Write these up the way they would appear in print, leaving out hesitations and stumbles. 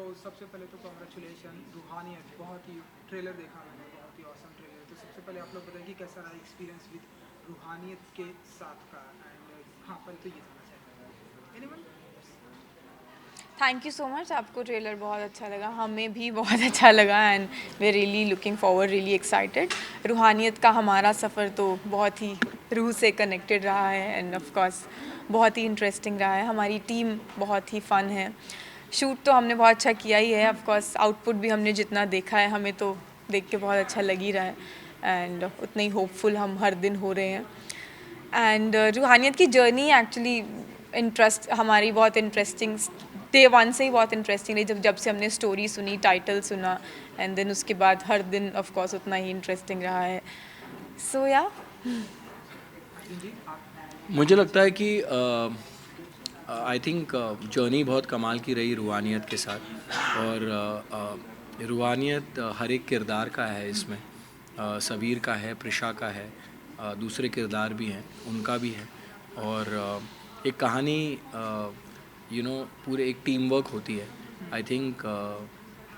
तो सबसे पहले तो कॉन्ग्रेचुलेशन रूहानियत, बहुत ही ट्रेलर देखा मैंने, बहुत ही ऑसम ट्रेलर। तो सबसे पहले आप लोग बताइए कि कैसा रहा एक्सपीरियंस विद रूहानियत के साथ का। एंड हाँ, पहले तो ये जानना चाहेंगे anyone. Thank you so much. आपको ट्रेलर बहुत अच्छा लगा, हमें भी बहुत अच्छा लगा and we really looking forward, really excited. Roohaniyat का हमारा सफ़र तो बहुत ही रूह से कनेक्टेड रहा है एंड ऑफ कोर्स बहुत ही इंटरेस्टिंग रहा है। हमारी टीम बहुत ही फ़न है। शूट तो हमने बहुत अच्छा किया ही है, ऑफ कोर्स आउटपुट भी हमने जितना देखा है हमें तो देख के बहुत अच्छा लग ही रहा है एंड उतने ही होपफुल हम हर दिन हो रहे हैं। एंड रूहानियत की जर्नी एक्चुअली इंटरेस्ट हमारी बहुत इंटरेस्टिंग डे वन से ही बहुत इंटरेस्टिंग रही। जब जब से हमने स्टोरी सुनी, टाइटल सुना एंड देन उसके बाद हर दिन ऑफ कोर्स उतना ही इंटरेस्टिंग रहा है। सो या अर्जुन जी आप मुझे बताना लगता है चाहेंगे। कि आई थिंक जर्नी बहुत कमाल की रही रूहानियत के साथ। और रूहानियत हर एक किरदार का है इसमें। सबीर का है, प्रिशा का है, दूसरे किरदार भी हैं उनका भी है। और एक कहानी पूरे एक टीम वर्क होती है। आई थिंक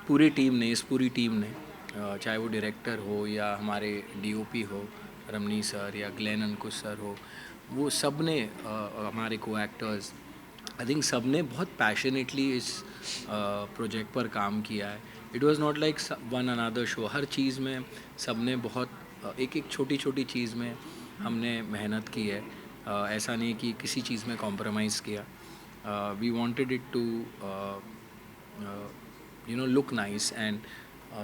पूरी टीम ने चाहे वो डायरेक्टर हो या हमारे डीओपी हो रमनी सर या ग्लेन अंकुश सर हो, वो सब ने हमारे को एक्टर्स, आई थिंक सब ने बहुत पैशनेटली इस प्रोजेक्ट पर काम किया है। It was not like one another show. हर चीज़ में सब ने बहुत एक एक छोटी छोटी चीज़ में हमने मेहनत की है। ऐसा नहीं कि किसी चीज़ में कॉम्प्रोमाइज़ किया। We wanted it to look nice and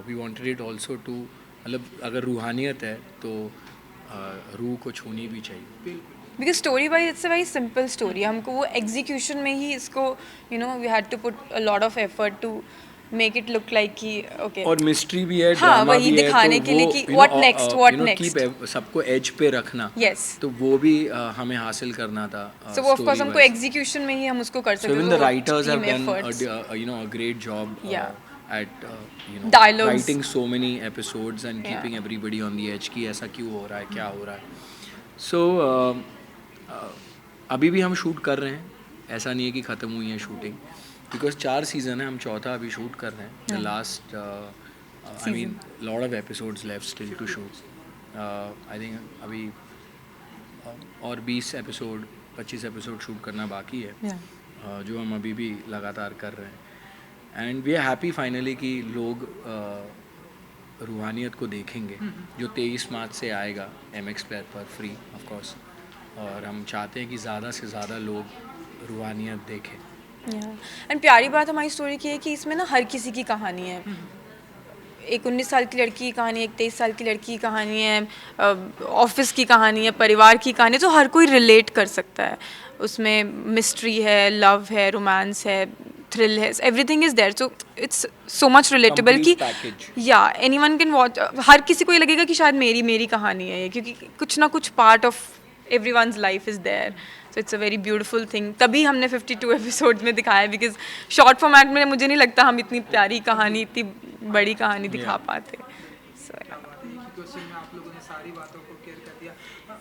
we wanted it also to, मतलब अगर रूहानियत है तो रूह को छूनी भी चाहिए। बिल्कुल। Because story wise it's a very simple story. हमको वो एग्जीक्यूशन में ही इसको we had to put a lot of effort to make it look like कि ओके। और मिस्ट्री भी है, हाँ, ड्रामा वही भी है, तो दिखाने के वो लिए कि what next, what keep next. सबको एज पे रखना, यस। तो वो भी हमें हासिल करना था सो वो ऑफ कोर्स स्टोरी हमको वाइज। एग्जीक्यूशन में ही हम उसको कर So सकते even थे, the तो वो writers have team done efforts. a great job या at dialogues. writing so many episodes and या keeping everybody on the edge कि ऐसा क्यों हो रहा है, क्या हो रहा है। So अभी भी हम शूट कर रहे हैं, ऐसा नहीं है कि ख़त्म हुई है शूटिंग, बिकॉज 4 सीज़न है, हम चौथा अभी शूट कर रहे हैं। The last I season. Mean lot of episodes left still to shoot. I think अभी और 20 एपिसोड 25 एपिसोड शूट करना बाकी है, या जो हम अभी भी लगातार कर रहे हैं। And we are happy finally कि लोग रूहानियत को देखेंगे, जो 23 मार्च से आएगा MX प्लेयर पर फ्री ऑफ कोर्स। और हम चाहते हैं कि ज़्यादा से ज़्यादा लोग रूहानियत देखें। एंड प्यारी बात हमारी स्टोरी की है कि इसमें ना हर किसी की कहानी है। एक 19 साल की लड़की की कहानी है, एक 23 साल की लड़की की कहानी है, ऑफिस की कहानी है, परिवार की कहानी है, तो हर कोई रिलेट कर सकता है। उसमें मिस्ट्री है, लव है, रोमांस है, थ्रिल है, everything is there. So it's so much relatable complete कि पैकेज। या एनीवन कैन वॉच। हर किसी को ये लगेगा कि शायद मेरी मेरी कहानी है ये, क्योंकि कुछ ना कुछ part of everyone's life is there. So it's a very beautiful thing. तभी हमने 52 एपिसोड में दिखाया है, बिकॉज शॉर्ट फॉर्मेट में मुझे नहीं लगता हम इतनी प्यारी कहानी, इतनी बड़ी कहानी दिखा या पाते। सो क्या बात है, एक ही क्वेश्चन में आप लोगों ने सारी बातों को क्लियर कर दिया।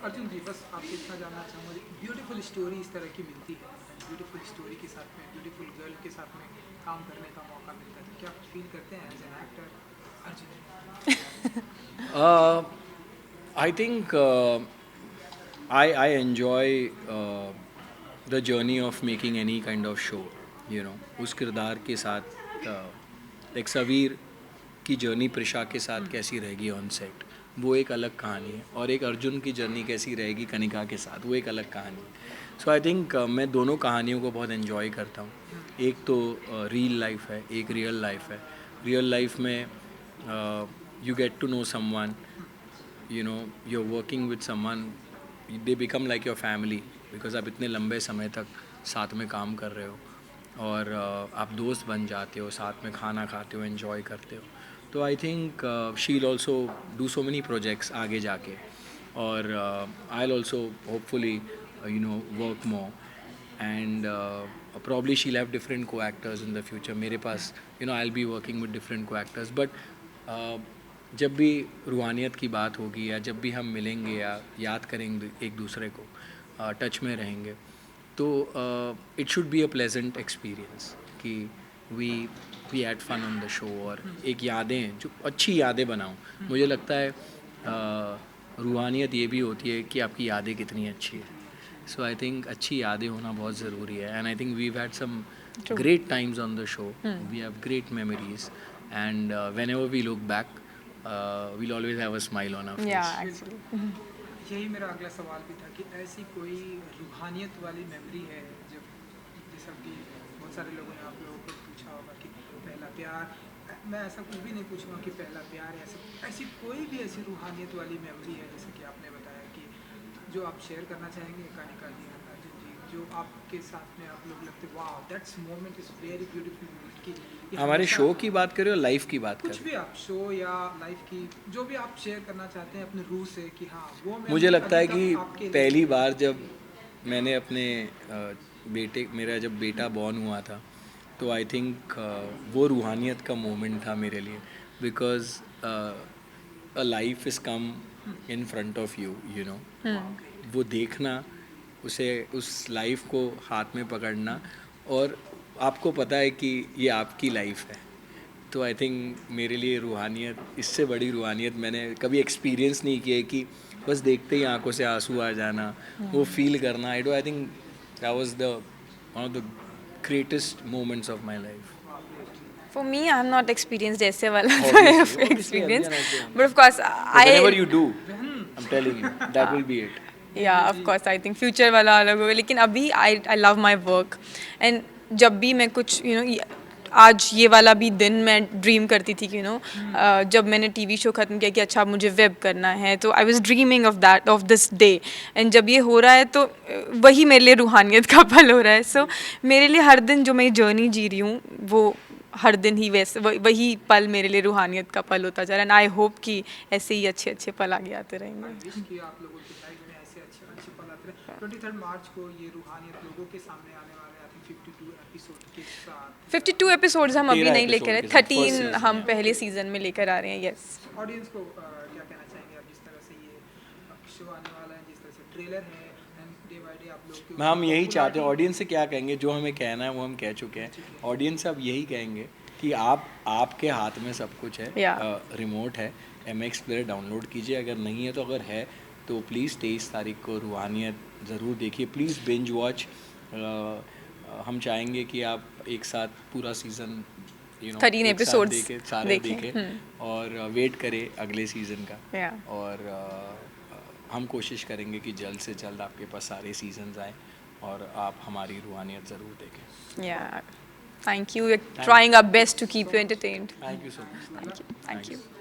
अर्जुन जी, बस आपसे इतना जानना चाहूँगा, ब्यूटीफुल स्टोरी इस तरह की मिलती है, ब्यूटीफुल स्टोरी के साथ में ब्यूटीफुल गर्ल के साथ में काम करने का मौका मिलता है, तो क्या कुछ फील करते हैं as an actor Arjun ji? I think I enjoy the journey of making any kind of show, उस किरदार के साथ एक सवीर की जर्नी प्रिशा के साथ कैसी रहेगी ऑन सेट, वो एक अलग कहानी है। और एक अर्जुन की जर्नी कैसी रहेगी कनिका के साथ, वो एक अलग कहानी है। सो आई थिंक मैं दोनों कहानियों को बहुत एंजॉय करता हूँ। एक तो रियल लाइफ है, एक रियल लाइफ है। रियल लाइफ में you get to know someone, you're working with someone, they become like your family, because आप इतने लंबे समय तक साथ में काम कर रहे हो और आप दोस्त बन जाते हो, साथ में खाना खाते हो, एंजॉय करते हो। तो I think she will also do so many projects आगे जाके, और I will also hopefully work more, and probably she'll have different co-actors in the future. मेरे पास I'll be working with different co-actors, but जब भी रूहानियत की बात होगी या जब भी हम मिलेंगे या याद करेंगे एक दूसरे को, टच में रहेंगे, तो it should be a pleasant experience कि we had fun on the show, और एक यादें जो अच्छी यादें बनाऊं. मुझे लगता है रूहानियत ये भी होती है कि आपकी यादें कितनी अच्छी है. सो आई थिंक अच्छी यादें होना बहुत ज़रूरी है. And I think we had some True. great times on the show. We have great memories, and whenever we look back, we'll always have a smile on our face. Yeah, actually. यही मेरा अगला सवाल भी था कि ऐसी कोई रूहानियत वाली मेमोरी है जब, जैसा कि बहुत सारे लोगों ने आप लोगों को पूछा होगा कि पहला प्यार, मैं ऐसा कुछ भी नहीं पूछूंगा कि पहला प्यार है, ऐसी कोई भी ऐसी रूहानियत वाली मेमोरी है जैसे कि आपने बताया कि जो आप शेयर करना चाहेंगे कानिका जी, अर्जुन जी, जो आपके साथ में आप लोग लगते wow that's moment is very beautiful moment कि ये हमारे हमेशा- शो की बात करें और लाइफ की बात कुछ करें, भी आप शो या लाइफ की जो भी आप शेयर करना चाहते हैं अपने रूह से कि हाँ वो मुझे लगता है अभी कि तक आपके लिए- पहली बार जब मैंने अपने मेरा जब बेटा बॉर्न हुआ था, तो आई थिंक वो रूहानियत का मोमेंट था मेरे लिए. Because a life is come in front of you, you know. वो देखना, उसे उस लाइफ को हाथ में पकड़ना, और आपको पता है कि ये आपकी लाइफ है. तो आई थिंक मेरे लिए रूहानियत, इससे बड़ी रूहानियत मैंने कभी एक्सपीरियंस नहीं की है कि बस देखते ही आंखों से आंसू आ जाना, वो फील करना. I think that was the one of the greatest moments of my life. For me, I have not experienced ऐसे वाला Obviously, experience, obviously. but of course, Whenever I you do, I'm telling you, that will be it. yeah, of course, I think future वाला अलग होगा, लेकिन अभी I love my work, and जब भी मैं कुछ आज ये वाला भी दिन मैं ड्रीम करती थी कि जब मैंने टीवी शो ख़त्म किया कि अच्छा अब मुझे वेब करना है, तो I was dreaming of this day, and जब ये हो रहा है तो वही मेरे लिए रूहानियत का पल हो रहा है. सो मेरे लिए हर दिन जो मैं जर्नी जी रही हूँ वो हर दिन ही वैसे वही पल मेरे लिए रूहानियत का पल होता जा रहा है. एंड आई होप कि ऐसे ही अच्छे अच्छे पल आगे आते रहेंगे. विश कि आप लोगों की लाइफ में ऐसे अच्छे अच्छे पल आते रहे. 23 मार्च को ये रूहानियत लोगों के सामने आने वाले हैं, आई थिंक 52 एपिसोड के साथ. 52 एपिसोड्स हम अभी 13 नहीं लेकर आए, episode के साथ, 13 first season, हम yeah. पहले सीजन में लेकर आ रहे हैं. यस. ऑडियंस को क्या कहना चाहेंगे आप, जिस तरह से ये शो आने वाला है, जिस तरह से ट्रेलर है, एंड डे बाय डे आप लोग के हम यही चाहते हैं. ऑडियंस से क्या कहेंगे, जो हमें कहना है वो हम कह चुके हैं. ऑडियंस से अब यही कहेंगे कि आपके हाथ में सब कुछ है. Yeah. रिमोट है, MX प्लेयर डाउनलोड कीजिए. अगर नहीं है तो अगर है तो प्लीज़ 23 तारीख को रूहानियत ज़रूर देखिए. Please binge watch. हम चाहेंगे कि आप एक साथ पूरा सीज़न 13 episodes सारे देखें. देखें और वेट करें अगले सीज़न का. Yeah. और हम कोशिश करेंगे कि जल्द से जल्द आपके पास सारे सीजन्स आएँ और आप हमारी रूहानियत ज़रूर देखें. Yeah. Thank you. We're trying our best to keep you entertained. Thank you so much. Thank you. Thank you.